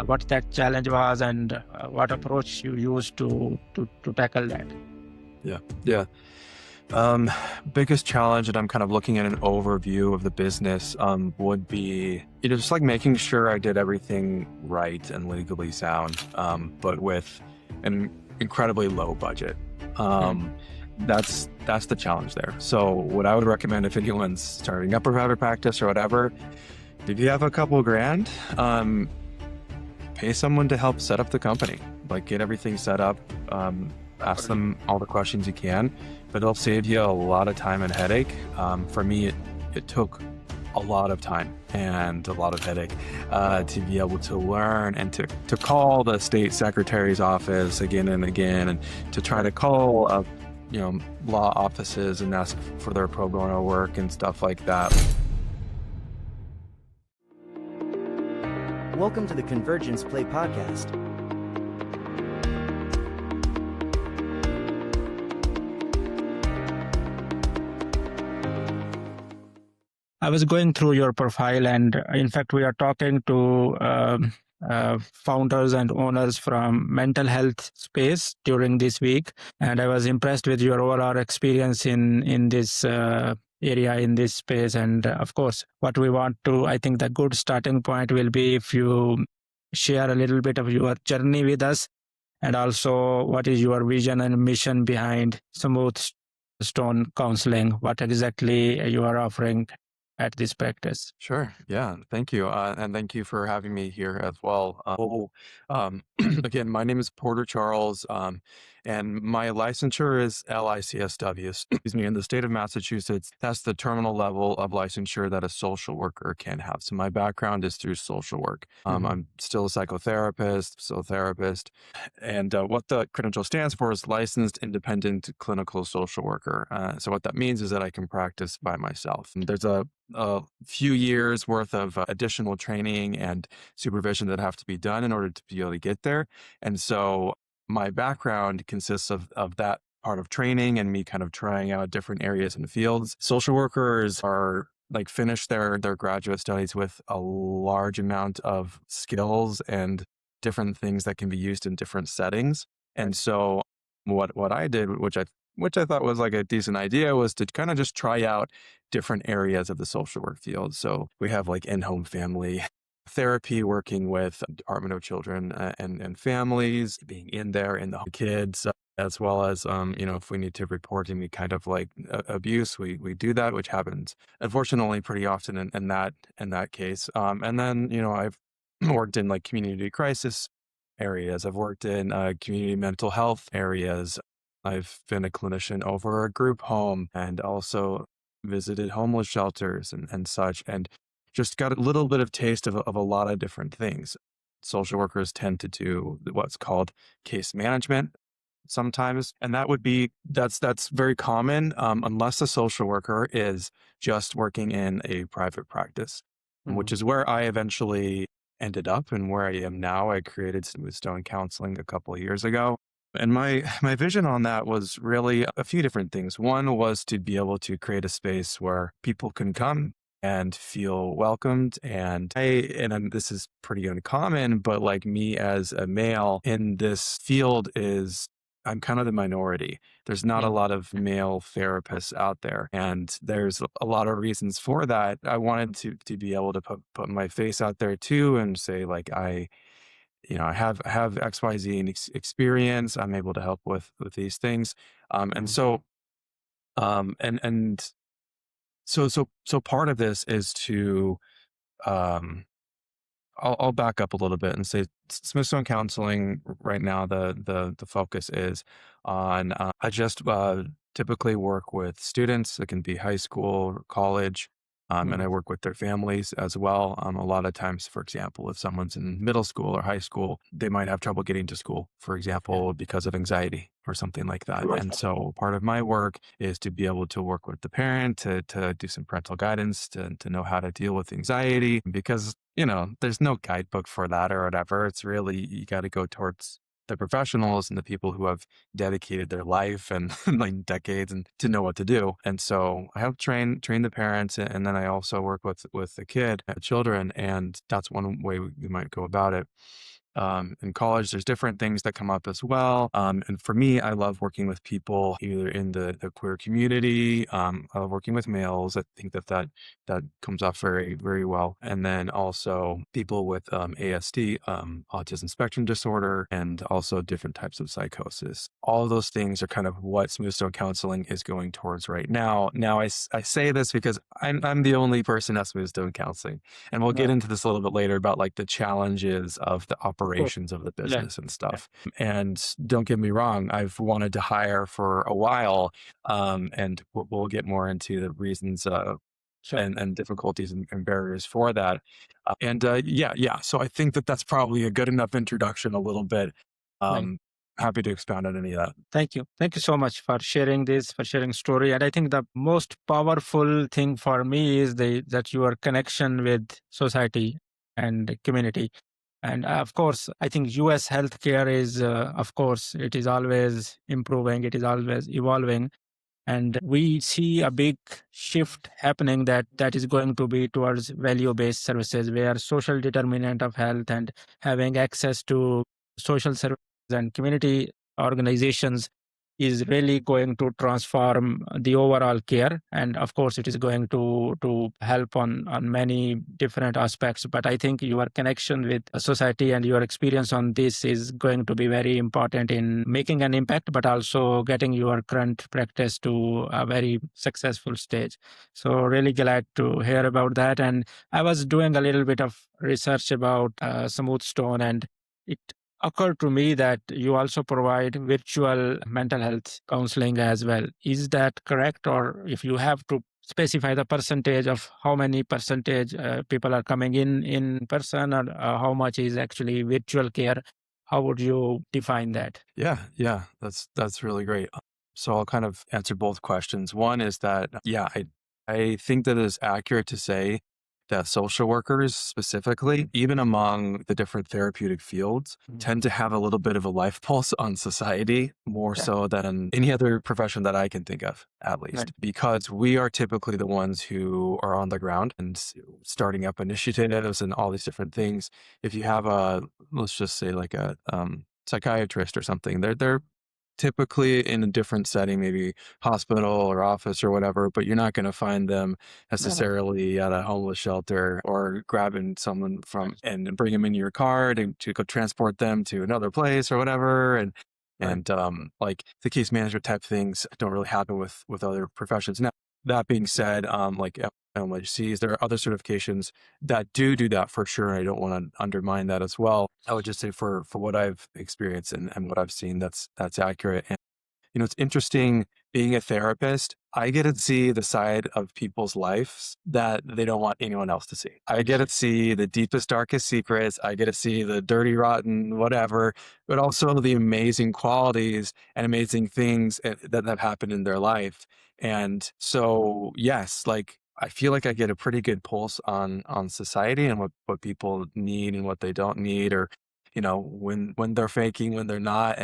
what that challenge was, and what approach you used to tackle that. Yeah. Yeah. Biggest challenge, and I'm kind of looking at an overview of the business, would be, just like making sure I did everything right and legally sound, but with an incredibly low budget. That's the challenge there. So what I would recommend if anyone's starting up a private practice or whatever, if you have a couple grand, pay someone to help set up the company, like get everything set up, ask them all the questions you can, but it'll save you a lot of time and headache. For me, it took a lot of time and a lot of headache to be able to learn and to call the state secretary's office again and again, and to try to call law offices and ask for their pro bono work and stuff like that. Welcome to the Convergence Play podcast. I was going through your profile, and in fact, we are talking to founders and owners from mental health space during this week, and I was impressed with your overall experience in this area, in this space. And of course, what we want to, I think the good starting point will be if you share a little bit of your journey with us, and also what is your vision and mission behind Smoothstone Counseling, what exactly you are offering at this practice. Sure. Yeah. Thank you. And thank you for having me here as well. Again, my name is Porter Charles, and my licensure is LICSW, excuse me, in the state of Massachusetts. That's the terminal level of licensure that a social worker can have. So my background is through social work. I'm still a psychotherapist, and what the credential stands for is licensed independent clinical social worker. So what that means is that I can practice by myself. And there's a few years worth of additional training and supervision that have to be done in order to be able to get there. And so my background consists of that part of training and me kind of trying out different areas and fields. Social workers are finish their graduate studies with a large amount of skills and different things that can be used in different settings. And so what I did, which I thought was like a decent idea, was to kind of just try out different areas of the social work field. So we have like in-home family therapy, working with Department of Children and Families, being in there in the kids, as well as, if we need to report any kind of like abuse, we do that, which happens unfortunately pretty often in that case. And then, I've worked in like community crisis areas. I've worked in community mental health areas. I've been a clinician over a group home and also visited homeless shelters and such, and just got a little bit of taste of a lot of different things. Social workers tend to do what's called case management sometimes, and that's very common unless a social worker is just working in a private practice, which is where I eventually ended up and where I am now. I created Smoothstone Counseling a couple of years ago. And my vision on that was really a few different things. One was to be able to create a space where people can come and feel welcomed. And this is pretty uncommon, but like me as a male in this field I'm kind of the minority. There's not a lot of male therapists out there, and there's a lot of reasons for that. I wanted to be able to put my face out there too and say like, I have XYZ experience. I'm able to help with these things. So part of this is to, I'll back up a little bit and say Smithstone Counseling right now, the focus is on, I just typically work with students. It can be high school or college. And I work with their families as well. A lot of times, for example, if someone's in middle school or high school, they might have trouble getting to school, for example, because of anxiety or something like that. And so part of my work is to be able to work with the parent to do some parental guidance, to know how to deal with anxiety, because, there's no guidebook for that or whatever. It's really, you got to go towards the professionals and the people who have dedicated their life and like decades and to know what to do. And so I help train the parents, and then I also work with the children, and that's one way we might go about it. In college, there's different things that come up as well. And for me, I love working with people either in the queer community. I love working with males. I think that comes off very, very well. And then also people with ASD, autism spectrum disorder, and also different types of psychosis. All of those things are kind of what Smoothstone Counseling is going towards right now. Now, I say this because I'm the only person at Smoothstone Counseling. And we'll get into this a little bit later about like the challenges of the operations of the Yeah. business and stuff. And don't get me wrong, I've wanted to hire for a while. And we'll get more into the reasons Sure. and difficulties and barriers for that. Yeah. So I think that's probably a good enough introduction a little bit. Happy to expound on any of that. Thank you. Thank you so much for sharing this, for sharing story. And I think the most powerful thing for me is that your connection with society and community. And of course, I think US healthcare is, of course, it is always improving. It is always evolving. And we see a big shift happening that is going to be towards value-based services, where social determinant of health and having access to social services and community organizations is really going to transform the overall care. And of course, it is going to help on many different aspects. But I think your connection with society and your experience on this is going to be very important in making an impact, but also getting your current practice to a very successful stage. So really glad to hear about that. And I was doing a little bit of research about Smoothstone, and it occurred to me that you also provide virtual mental health counseling as well. Is that correct? Or if you have to specify the percentage of how many percentage people are coming in person, or how much is actually virtual care, how would you define that? Yeah, that's really great. So I'll kind of answer both questions. One is that, yeah, I think that it is accurate to say that social workers specifically, even among the different therapeutic fields, tend to have a little bit of a life pulse on society, more Yeah. so than any other profession that I can think of, at least, Right. because we are typically the ones who are on the ground and starting up initiatives and all these different things. If you have let's just say like a psychiatrist or something, they're typically in a different setting, maybe hospital or office or whatever, but you're not going to find them necessarily at a homeless shelter or grabbing someone from and bring them in your car to go transport them to another place or whatever. And like the case management type things don't really happen with other professions. Now, that being said, like LICSW, there are other certifications that do that for sure. I don't want to undermine that as well. I would just say for what I've experienced and what I've seen, that's accurate. And it's interesting being a therapist. I get to see the side of people's lives that they don't want anyone else to see. I get to see the deepest, darkest secrets. I get to see the dirty, rotten, whatever, but also the amazing qualities and amazing things that have happened in their life. And so, yes, like I feel like I get a pretty good pulse on society and what people need and what they don't need, or when they're faking, when they're not.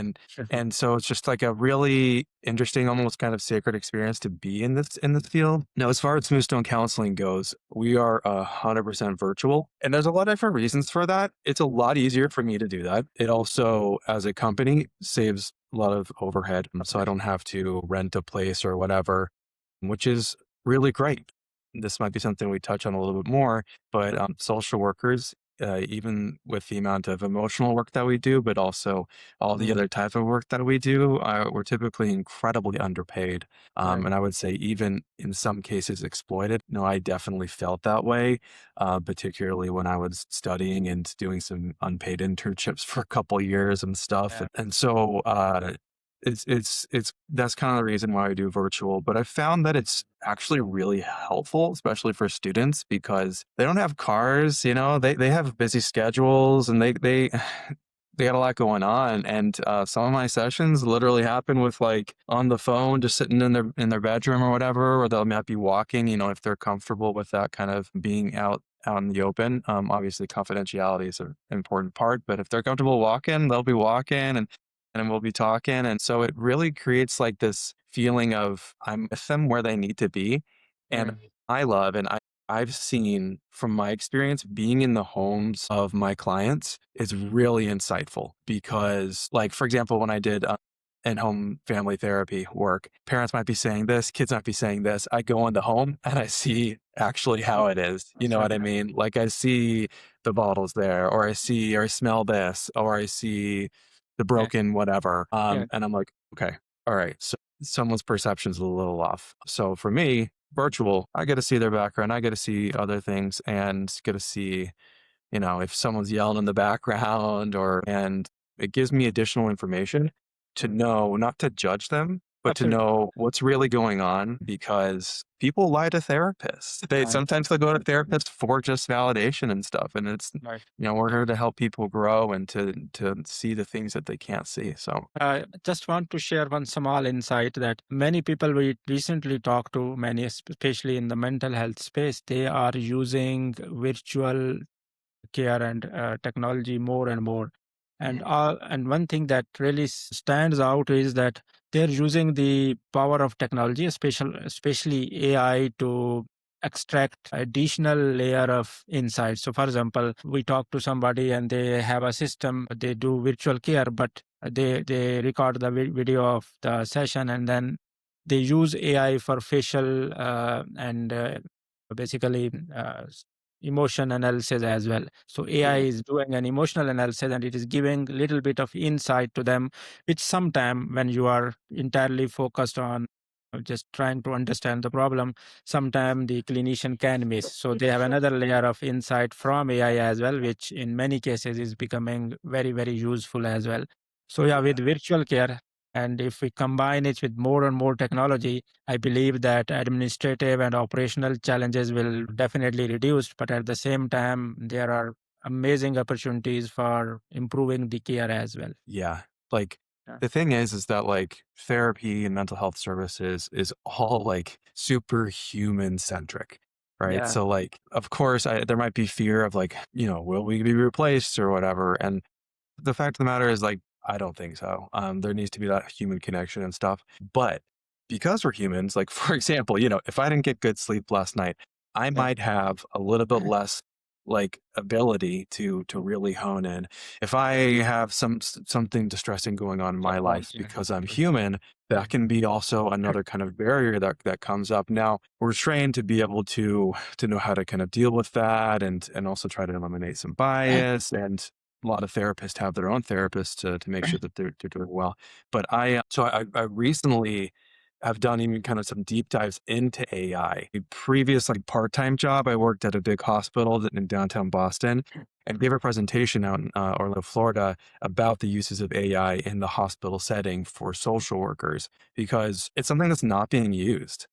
And so it's just like a really interesting, almost kind of sacred experience to be in this field. Now, as far as Smoothstone Counseling goes, we are 100% virtual, and there's a lot of different reasons for that. It's a lot easier for me to do that. It also, as a company, saves a lot of overhead, so I don't have to rent a place or whatever, which is really great. This might be something we touch on a little bit more, but social workers, even with the amount of emotional work that we do, but also all the other type of work that we do, we're typically incredibly underpaid. And I would say even in some cases exploited. No, I definitely felt that way, particularly when I was studying and doing some unpaid internships for a couple years and stuff. Yeah. And so, it's that's kind of the reason why I do virtual, but I found that it's actually really helpful, especially for students, because they don't have cars, they have busy schedules, and they they got a lot going on. And some of my sessions literally happen with like on the phone, just sitting in their bedroom or whatever, or they might be walking, if they're comfortable with that kind of being out out in the open. Obviously, confidentiality is an important part, but if they're comfortable walking, they'll be walking, and we'll be talking. And so it really creates like this feeling of I'm with them where they need to be. And Right. I love, and I've seen from my experience being in the homes of my clients is really insightful because, like, for example, when I did in-home family therapy work, parents might be saying this, kids might be saying this. I go in the home and I see actually how it is. You know what I mean? Like I see the bottles there, or I see or I smell this, or I see the Yeah. broken whatever. Yeah. And I'm like, okay, all right. So someone's perception's a little off. So for me, virtual, I get to see their background, I get to see other things, and get to see, if someone's yelling in the background, and it gives me additional information to know, not to judge them, but to Absolutely. know what's really going on, because people lie to therapists. Right. Sometimes they'll go to therapists for just validation and stuff. And it's, Right. we're here to help people grow and to see the things that they can't see. So I just want to share one small insight that many people we recently talked to, many especially in the mental health space, they are using virtual care and technology more and more. And one thing that really stands out is that they're using the power of technology, especially AI, to extract additional layer of insight. So, for example, we talk to somebody and they have a system, they do virtual care, but they record the video of the session, and then they use AI for facial and basically emotion analysis as well. So AI is doing an emotional analysis and it is giving little bit of insight to them, which sometime when you are entirely focused on just trying to understand the problem, sometime the clinician can miss. So they have another layer of insight from AI as well, which in many cases is becoming very, very useful as well. So yeah, with virtual care, and if we combine it with more and more technology, I believe that administrative and operational challenges will definitely reduce, but at the same time, there are amazing opportunities for improving the care as well. yeah, like Yeah. the thing is that like therapy and mental health services is all like super human centric, right? Yeah. So like, of course, there might be fear of like, will we be replaced or whatever? And the fact of the matter is, like, I don't think so. There needs to be that human connection and stuff. But because we're humans, like, for example, if I didn't get good sleep last night, I Yeah. might have a little bit less like ability to really hone in. If I have something distressing going on in my life Yeah. because I'm human, that can be also another kind of barrier that comes up. Now, we're trained to be able to know how to kind of deal with that, and also try to eliminate some bias, and a lot of therapists have their own therapists to make sure that they're doing well. But I recently have done even kind of some deep dives into AI. A previous like part-time job, I worked at a big hospital in downtown Boston and gave a presentation out in Orlando, Florida, about the uses of AI in the hospital setting for social workers, because it's something that's not being used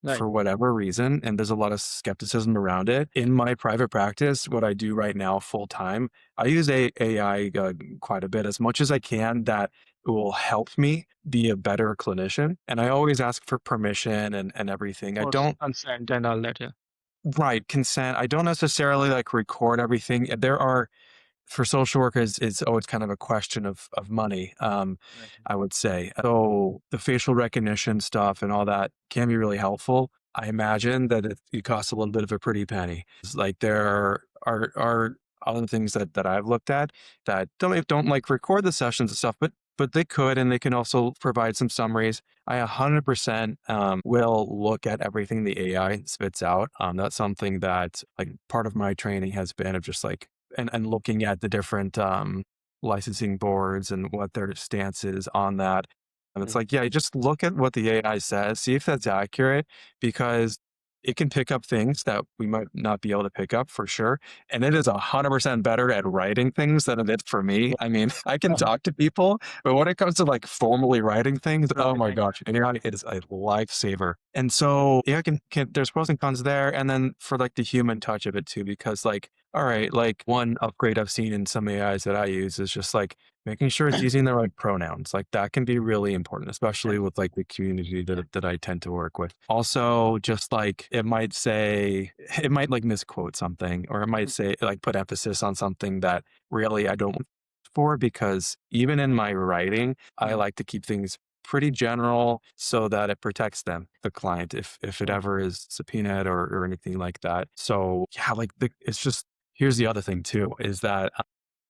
Right. for whatever reason, and there's a lot of skepticism around it. In my private practice, what I do right now full time, I use AI quite a bit, as much as I can, that it will help me be a better clinician. And I always ask for permission and everything. I Course, don't consent and all that. Yeah. write consent. I don't necessarily like record everything. There are, for social workers, it's always kind of a question of money, Right. I would say. So the facial recognition stuff and all that can be really helpful. I imagine that it costs a little bit of a pretty penny. It's like there are other things that I've looked at that don't like record the sessions and stuff, but they could, and they can also provide some summaries. I 100% will look at everything the AI spits out. That's something that, like, part of my training has been of just like, and looking at the different licensing boards and what their stance is on that. And it's like, yeah, you just look at what the AI says, see if that's accurate, because it can pick up things that we might not be able to pick up for sure. And it is 100% better at writing things than it is for me. I mean, I can talk to people, but when it comes to like formally writing things, oh my gosh, AI is a lifesaver. And so, yeah, there's pros and cons there. And then for like the human touch of it too, because like, all right, like one upgrade I've seen in some AIs that I use is just like making sure it's using the right pronouns. Like that can be really important, especially with like the community that I tend to work with. Also, just like it might like misquote something, or it might say like put emphasis on something that really I don't for, because even in my writing, I like to keep things pretty general so that it protects them, the client, if it ever is subpoenaed or anything like that. So yeah, like it's just, here's the other thing too, is that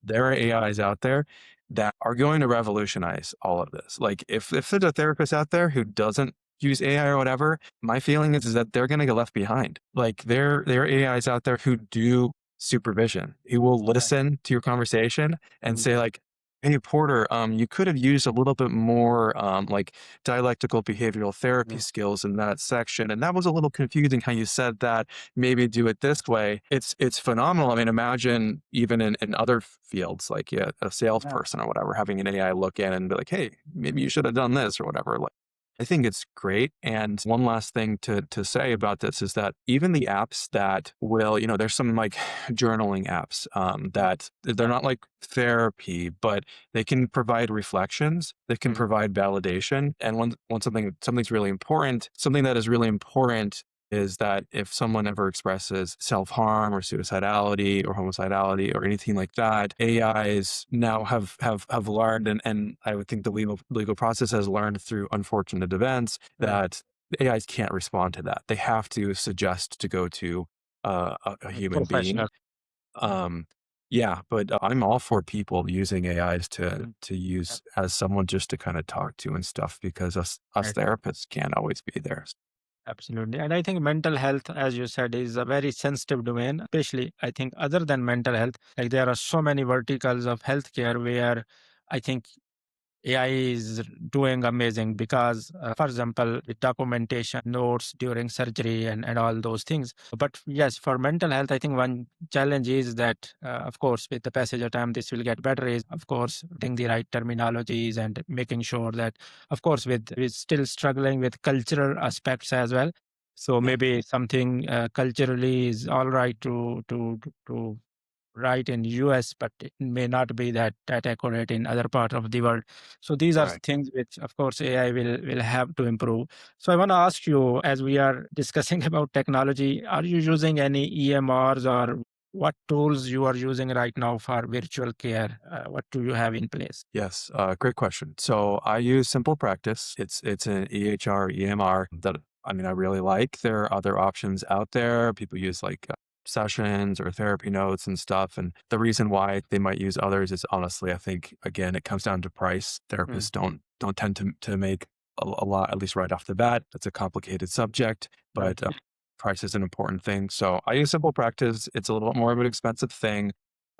there are AIs out there that are going to revolutionize all of this. Like if there's a therapist out there who doesn't use AI or whatever, my feeling is that they're going to get left behind. Like there are AIs out there who do supervision, who will listen to your conversation and say like, hey, Porter, you could have used a little bit more like dialectical behavioral therapy skills in that section. And that was a little confusing how you said that. Maybe do it this way. It's phenomenal. I mean, imagine even in other fields, like a salesperson or whatever, having an AI look in and be like, hey, maybe you should have done this or whatever. Like, I think it's great. And one last thing to say about this is that even the apps that will, there's some like journaling apps that they're not like therapy, but they can provide reflections, they can provide validation. And when something's really important, something that is really important is that if someone ever expresses self-harm or suicidality or homicidality or anything like that, AIs now have learned, and I would think the legal process has learned through unfortunate events that the AIs can't respond to that. They have to suggest to go to a human being. Professional. Yeah, but I'm all for people using AIs to use as someone just to kind of talk to and stuff, because us Right. therapists can't always be there. Absolutely. And I think mental health, as you said, is a very sensitive domain, especially I think other than mental health, like there are so many verticals of healthcare where I think AI is doing amazing because, for example, with documentation, notes during surgery and all those things. But yes, for mental health, I think one challenge is that, of course, with the passage of time, this will get better is, of course, getting the right terminologies and making sure that, of course, with still struggling with cultural aspects as well. So Yeah. maybe something culturally is all right to right in US, but it may not be that accurate in other part of the world. So these are Right. things which, of course, AI will have to improve. So I want to ask you, as we are discussing about technology, are you using any EMRs or what tools you are using right now for virtual care? What do you have in place? Yes, great question. So I use Simple Practice. It's an EHR EMR that I really like. There are other options out there. People use like sessions or therapy notes and stuff. And the reason why they might use others is honestly, I think again, it comes down to price. Therapists don't tend to make a lot, at least right off the bat. That's a complicated subject, Right. but price is an important thing. So I use Simple Practice. It's a little bit more of an expensive thing,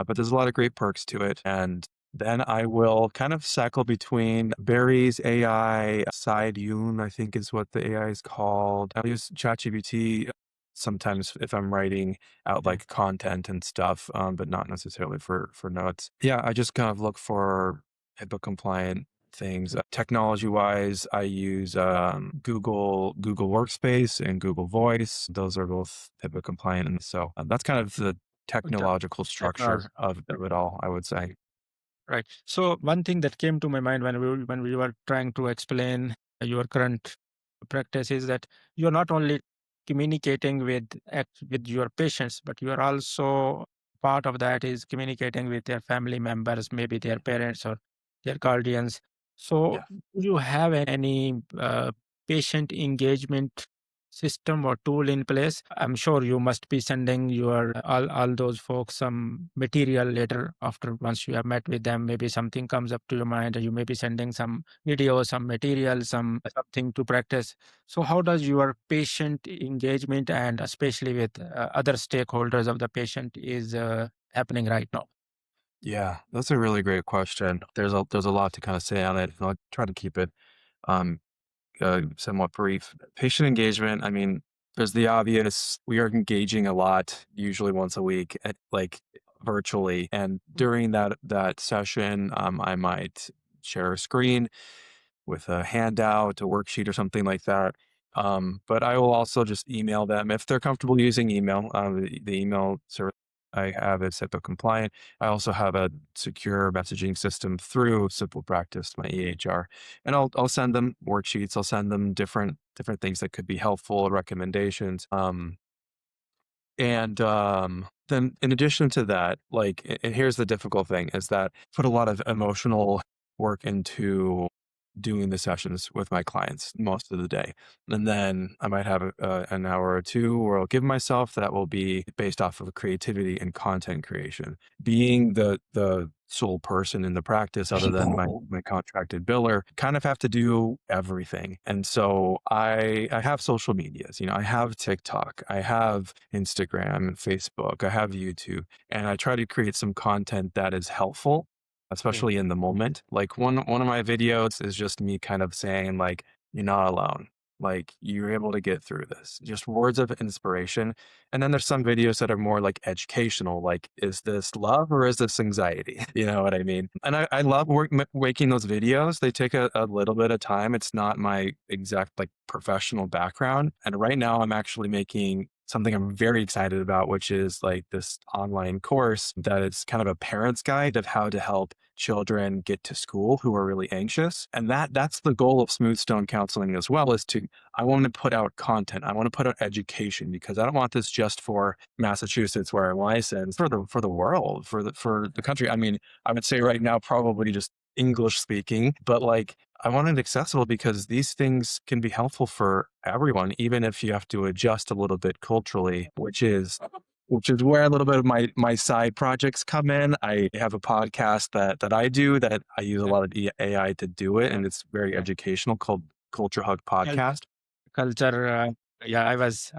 but there's a lot of great perks to it. And then I will kind of cycle between Barry's AI, Side Yoon, I think is what the AI is called. I use ChatGPT sometimes if I'm writing out like content and stuff, but not necessarily for notes. Yeah, I just kind of look for HIPAA compliant things. Technology wise, I use Google Workspace and Google Voice. Those are both HIPAA compliant, and so that's kind of the technological structure Technology. of it all, I would say. Right. So one thing that came to my mind when we were trying to explain your current practice is that you're not only communicating with your patients, but you are also part of that is communicating with their family members, maybe their parents or their guardians. So Yeah. do you have any patient engagement system or tool in place? I'm sure you must be sending your all those folks some material later after once you have met with them. Maybe something comes up to your mind, or you may be sending some video, some material, something to practice. So how does your patient engagement and especially with other stakeholders of the patient is happening right now? Yeah, that's a really great question. There's a lot to kind of say on it, and I'll try to keep it um, somewhat brief. Patient engagement, there's the obvious. We are engaging a lot, usually once a week, like virtually. And during that session, I might share a screen with a handout, a worksheet, or something like that. But I will also just email them if they're comfortable using email. The email service I have it HIPAA compliant. I also have a secure messaging system through Simple Practice, my EHR, and I'll send them worksheets. I'll send them different things that could be helpful, recommendations. Then in addition to that, like, and here's the difficult thing is that I put a lot of emotional work into doing the sessions with my clients most of the day. And then I might have an hour or two where I'll give myself that will be based off of creativity and content creation. Being the sole person in the practice other than my contracted biller, kind of have to do everything. And so I have social medias, I have TikTok, I have Instagram, Facebook, I have YouTube, and I try to create some content that is helpful, especially in the moment. Like one of my videos is just me kind of saying like, you're not alone. Like you're able to get through this. Just words of inspiration. And then there's some videos that are more like educational, like, is this love or is this anxiety? You know what I mean? And I love making those videos. They take a little bit of time. It's not my exact like professional background. And right now I'm actually making something I'm very excited about, which is like this online course that is kind of a parent's guide of how to help children get to school who are really anxious. And that's the goal of Smoothstone Counseling as well, is to, I want to put out content. I want to put out education, because I don't want this just for Massachusetts where I'm licensed, for the world, for the country. I mean, I would say right now probably just English speaking, but like I want it accessible because these things can be helpful for everyone, even if you have to adjust a little bit culturally, which is where a little bit of my side projects come in. I have a podcast that I do that I use a lot of AI to do it, and it's very educational, called Culture Hug Podcast. Culture. Yeah, I was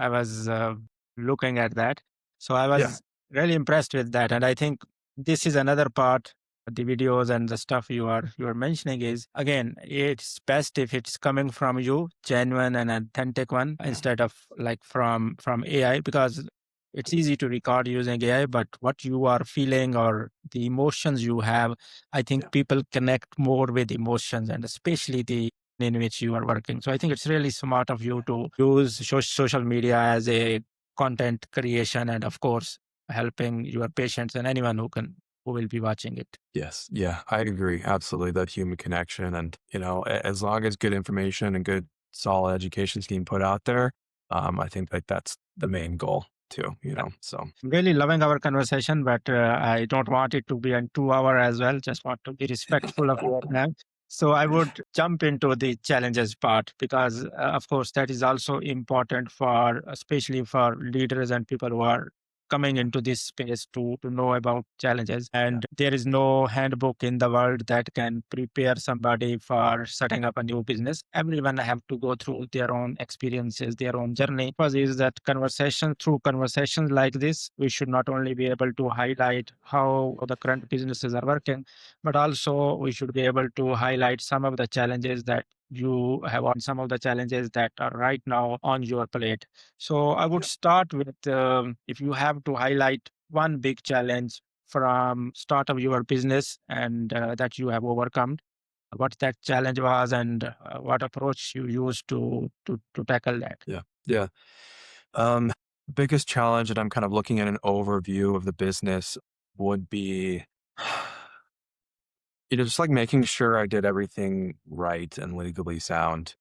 looking at that, so I Yeah. was really impressed with that, and I think this is another part. The videos and the stuff you are mentioning is, again, it's best if it's coming from you, genuine and authentic one, instead of like from AI, because it's easy to record using AI, but what you are feeling or the emotions you have, I think people connect more with emotions, and especially the in which you are working. So I think it's really smart of you to use social media as a content creation, and of course helping your patients and anyone who will be watching it. Yes. Yeah, I agree. Absolutely. That human connection. And, as long as good information and good solid education is being put out there, I think like that's the main goal too. So I'm really loving our conversation, but I don't want it to be a 2 hour as well. Just want to be respectful of your time. So I would jump into the challenges part, because, of course, that is also important for, especially for leaders and people who are coming into this space to know about challenges. And there is no handbook in the world that can prepare somebody for setting up a new business. Everyone have to go through their own experiences, their own journey. First is that through conversations like this, we should not only be able to highlight how the current businesses are working, but also we should be able to highlight some of the challenges that you have, on some of the challenges that are right now on your plate. So I would start with, if you have to highlight one big challenge from start of your business and that you have overcome, what that challenge was, and what approach you used to tackle that. yeah. Yeah. Um, Biggest challenge, and I'm kind of looking at an overview of the business, would be, just like making sure I did everything right and legally sound,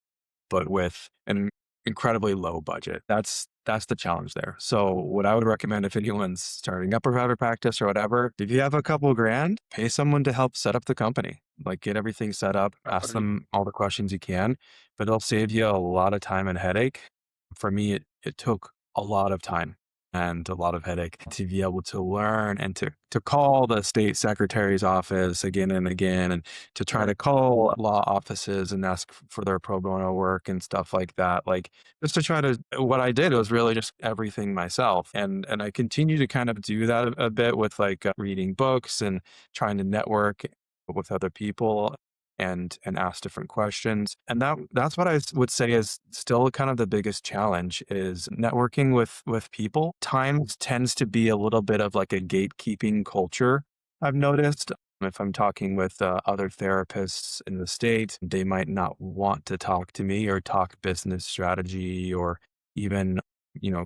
but with an incredibly low budget. That's the challenge there. So what I would recommend, if anyone's starting up a private practice or whatever, if you have a couple grand, pay someone to help set up the company. Like, get everything set up, ask them all the questions you can, but it'll save you a lot of time and headache. For me, it took a lot of time and a lot of headache to be able to learn and to call the state secretary's office again and again, and to try to call law offices and ask for their pro bono work and stuff like that. Like, just to try to, what I did was really just everything myself. And I continue to kind of do that a bit with like reading books and trying to network with other people and ask different questions. And that's what I would say is still kind of the biggest challenge, is networking with people. Times tends to be a little bit of like a gatekeeping culture, I've noticed. If I'm talking with other therapists in the state, they might not want to talk to me or talk business strategy or even,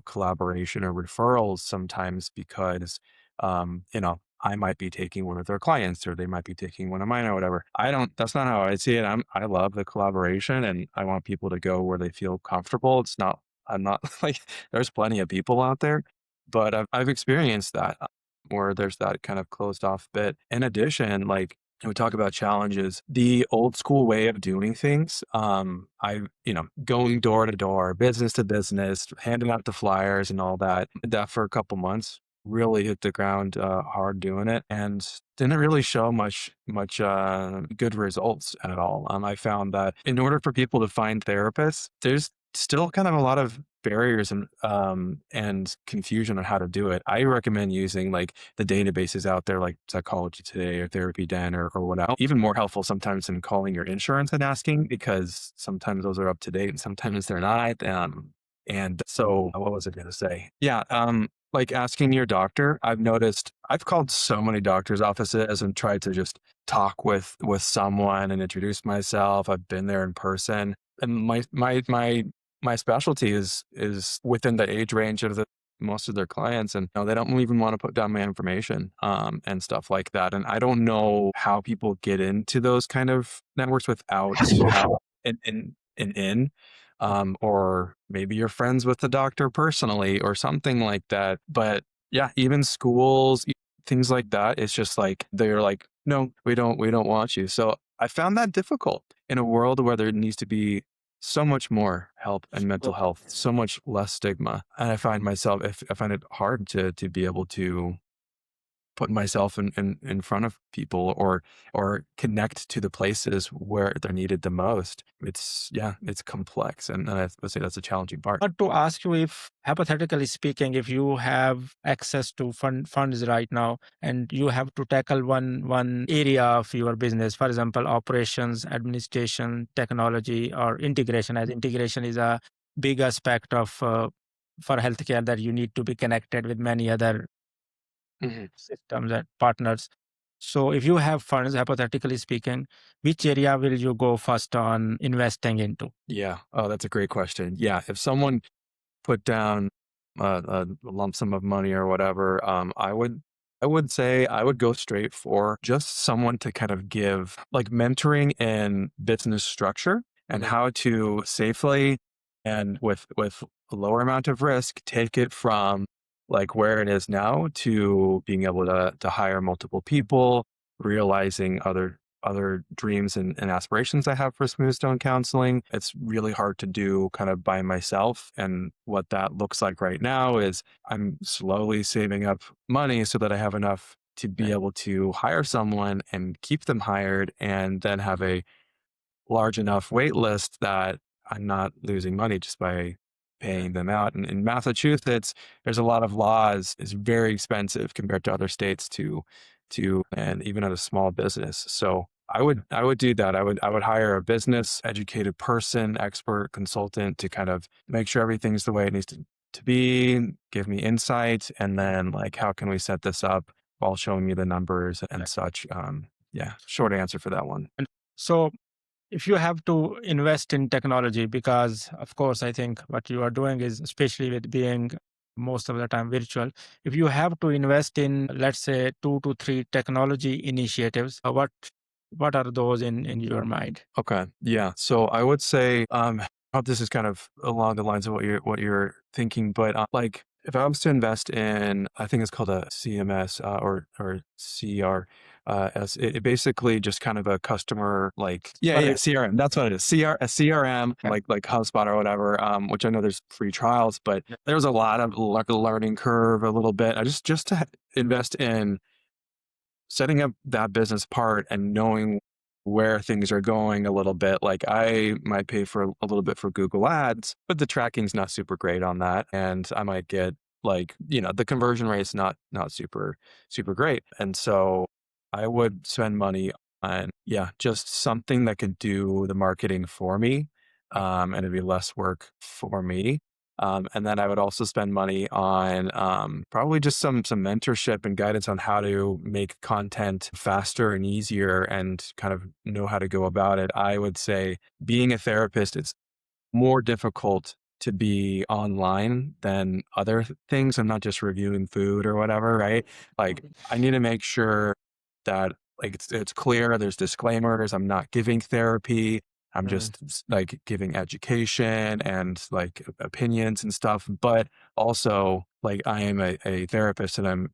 collaboration or referrals sometimes, because I might be taking one of their clients or they might be taking one of mine or whatever. That's not how I see it. I love the collaboration and I want people to go where they feel comfortable. I'm not like, there's plenty of people out there, but I've experienced that where there's that kind of closed off bit. In addition, like, we talk about challenges, the old school way of doing things. Going door to door, business to business, handing out the flyers and all that. Did that for a couple months, really hit the ground hard doing it, and didn't really show much good results at all. I found that in order for people to find therapists, there's still kind of a lot of barriers and confusion on how to do it. I recommend using like the databases out there like Psychology Today or Therapy Den or whatnot. Even more helpful sometimes than calling your insurance and asking, because sometimes those are up to date and sometimes they're not. And so what was I going to say? Yeah. Like asking your doctor, I've noticed I've called so many doctors' offices and tried to just talk with someone and introduce myself. I've been there in person, and my specialty is within the age range of most of their clients, and they don't even want to put down my information and stuff like that. And I don't know how people get into those kind of networks without an in or maybe you're friends with the doctor personally or something like that. But yeah, even schools, things like that, it's just like they're like, no, we don't want you. So I found that difficult in a world where there needs to be so much more help and mental health, so much less stigma. And I find myself, if I find it hard to be able to put myself in front of people or connect to the places where they're needed the most. It's complex. And I would say that's a challenging part. But to ask you, if hypothetically speaking, if you have access to funds right now and you have to tackle one area of your business, for example, operations, administration, technology, or integration, as integration is a big aspect of for healthcare, that you need to be connected with many other Mhm. systems and partners. So if you have funds, hypothetically speaking, which area will you go first on investing into? Yeah. Oh, that's a great question. Yeah. If someone put down a lump sum of money or whatever, I would say I would go straight for just someone to kind of give like mentoring in business structure and how to safely and with a lower amount of risk take it from like where it is now to being able to hire multiple people, realizing other dreams and aspirations I have for Smoothstone Counseling. It's really hard to do kind of by myself. And what that looks like right now is I'm slowly saving up money so that I have enough to be able to hire someone and keep them hired and then have a large enough wait list that I'm not losing money just by paying them out. And in Massachusetts, there's a lot of laws. It's very expensive compared to other states and even at a small business. So I would do that. I would hire a business educated person, expert consultant to kind of make sure everything's the way it needs to be, give me insight, and then like how can we set this up while showing me the numbers and such. Yeah, short answer for that one. So if you have to invest in technology, because of course, I think what you are doing is, especially with being most of the time virtual, if you have to invest in, let's say, 2 to 3 technology initiatives, what are those in your mind? Okay. Yeah. So I would say, I hope this is kind of along the lines of what you're thinking, but like if I was to invest in, I think it's called a CMS or CR. It basically just kind of a customer like CRM. That's what it is. A CRM like HubSpot or whatever. Which I know there's free trials, but there's a lot of like a learning curve a little bit. I just to invest in setting up that business part and knowing where things are going a little bit. Like I might pay for a little bit for Google Ads, but the tracking's not super great on that. And I might get like, the conversion rate's not super great. And so I would spend money on, just something that could do the marketing for me. And it'd be less work for me. And then I would also spend money on probably just some mentorship and guidance on how to make content faster and easier and kind of know how to go about it. I would say being a therapist, it's more difficult to be online than other things. I'm not just reviewing food or whatever, right? Like I need to make sure that like it's clear, there's disclaimers, I'm not giving therapy. I'm just like giving education and like opinions and stuff, but also like I am a therapist and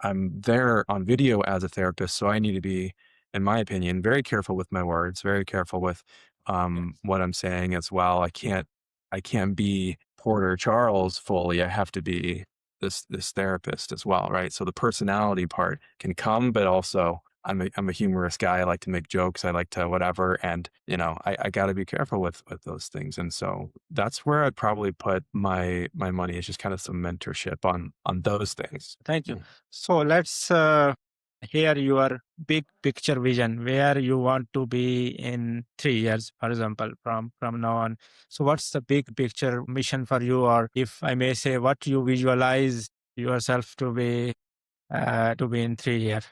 I'm there on video as a therapist, so I need to be, in my opinion, very careful with my words, very careful with what I'm saying as well. I can't be Porter Charles fully. I have to be this therapist as well, right? So the personality part can come, but also I'm a humorous guy. I like to make jokes. I like to whatever, and I got to be careful with those things. And so that's where I'd probably put my money is just kind of some mentorship on those things. Thank you. So let's hear your big picture vision, where you want to be in 3 years, for example, from now on. So what's the big picture mission for you, or if I may say, what you visualize yourself to be in 3 years?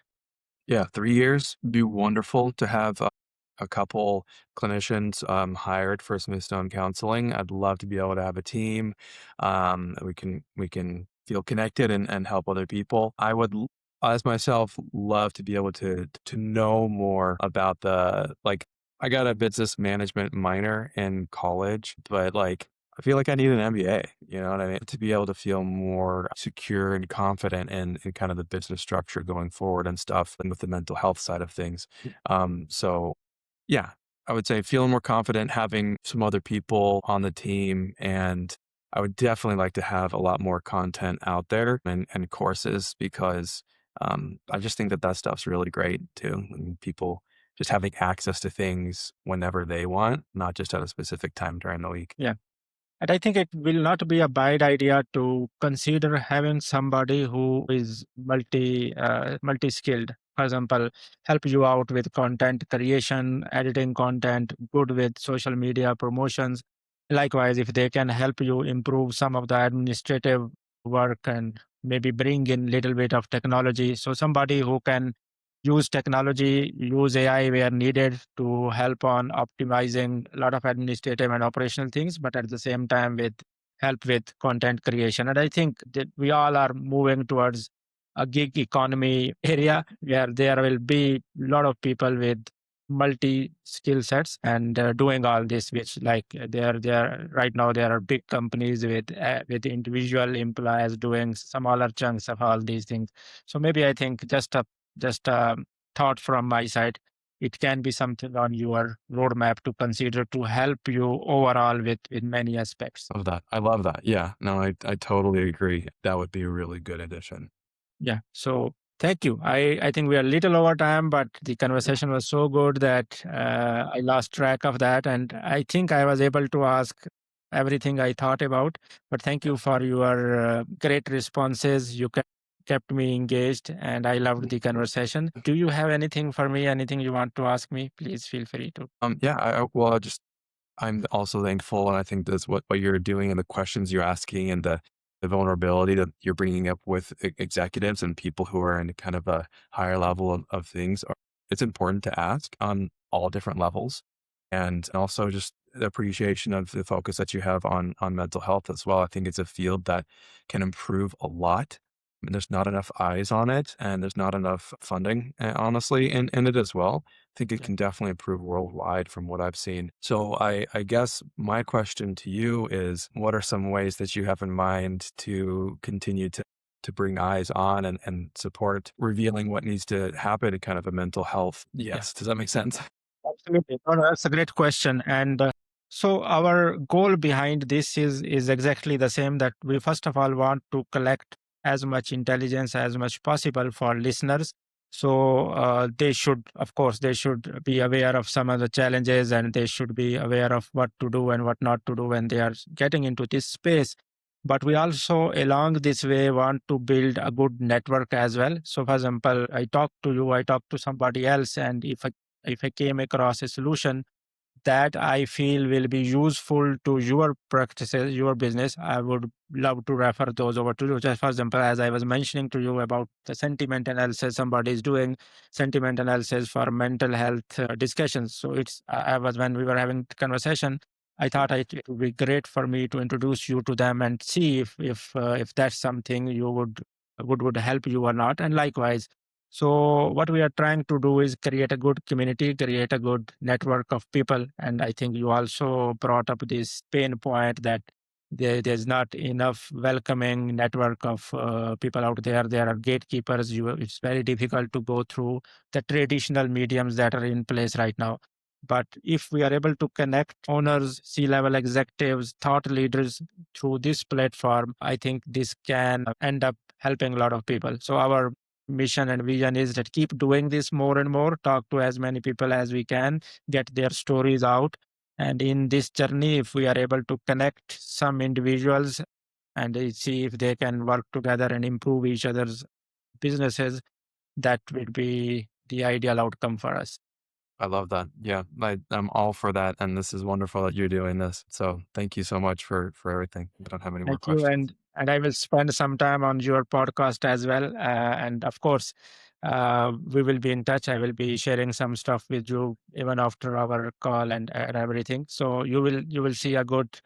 Yeah, 3 years, be wonderful to have a couple clinicians hired for Smoothstone Counseling. I'd love to be able to have a team. We can feel connected and help other people. I would, as myself, love to be able to know more about the like. I got a business management minor in college, but like I feel like I need an MBA, you know what I mean? To be able to feel more secure and confident in kind of the business structure going forward and stuff, and with the mental health side of things. So yeah, I would say feeling more confident, having some other people on the team, and I would definitely like to have a lot more content out there and courses because I just think that that stuff's really great too. And people just having access to things whenever they want, not just at a specific time during the week. Yeah. And I think it will not be a bad idea to consider having somebody who is multi skilled. For example, help you out with content creation, editing content, good with social media promotions. Likewise, if they can help you improve some of the administrative work and maybe bring in little bit of technology. So somebody who can use technology, use AI where needed to help on optimizing a lot of administrative and operational things, but at the same time with help with content creation. And I think that we all are moving towards a gig economy area where there will be a lot of people with multi skill sets and doing all this, which like there right now there are big companies with individual employees doing smaller chunks of all these things. So maybe I think just a thought from my side. It can be something on your roadmap to consider to help you overall with many aspects. Love that. I love that. Yeah. No, I totally agree. That would be a really good addition. Yeah. So thank you. I think we are a little over time, but the conversation was so good that I lost track of that. And I think I was able to ask everything I thought about. But thank you for your great responses. Kept me engaged and I loved the conversation. Do you have anything for me? Anything you want to ask me? Please feel free to. Yeah, well, I'm also thankful, and I think that's what you're doing and the questions you're asking and the vulnerability that you're bringing up with executives and people who are in kind of a higher level of things. It's important to ask on all different levels, and also just the appreciation of the focus that you have on mental health as well. I think it's a field that can improve a lot. And there's not enough eyes on it, and there's not enough funding, honestly, in it as well. I think it Yeah. can definitely improve worldwide from what I've seen. So I guess my question to you is, what are some ways that you have in mind to continue to bring eyes on and support revealing what needs to happen in kind of a mental health? Yes. Does that make sense? Absolutely. No, no, that's a great question. And so our goal behind this is exactly the same, that we first of all want to collect as much intelligence as much possible for listeners. So they should, of course, they should be aware of some of the challenges and they should be aware of what to do and what not to do when they are getting into this space. But we also, along this way, want to build a good network as well. So, for example, I talk to you, I talk to somebody else, and if I came across a solution that I feel will be useful to your practices, your business, I would love to refer those over to you. Just for example, as I was mentioning to you about the sentiment analysis, somebody is doing sentiment analysis for mental health discussions. So it's I was when we were having the conversation, I thought it would be great for me to introduce you to them and see if that's something you would help you or not, and likewise. So what we are trying to do is create a good community, create a good network of people, and I think you also brought up this pain point that there's not enough welcoming network of people out there. There are gatekeepers. It's very difficult to go through the traditional mediums that are in place right now. But if we are able to connect owners, C-level executives, thought leaders through this platform, I think this can end up helping a lot of people. So our mission and vision is that keep doing this more and more, talk to as many people as we can, get their stories out. And in this journey, if we are able to connect some individuals and see if they can work together and improve each other's businesses, that would be the ideal outcome for us. I love that. Yeah, I'm all for that, and this is wonderful that you're doing this. So thank you so much for everything. I don't have any more Thank you, questions. and I will spend some time on your podcast as well. And of course, we will be in touch. I will be sharing some stuff with you even after our call and everything. So you will see a good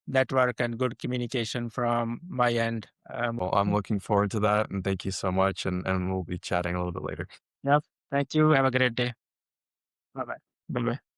network and good communication from my end. Well, I'm looking forward to that, and thank you so much, and we'll be chatting a little bit later. Yep. Thank you. Have a great day. Bye bye. Bye bye.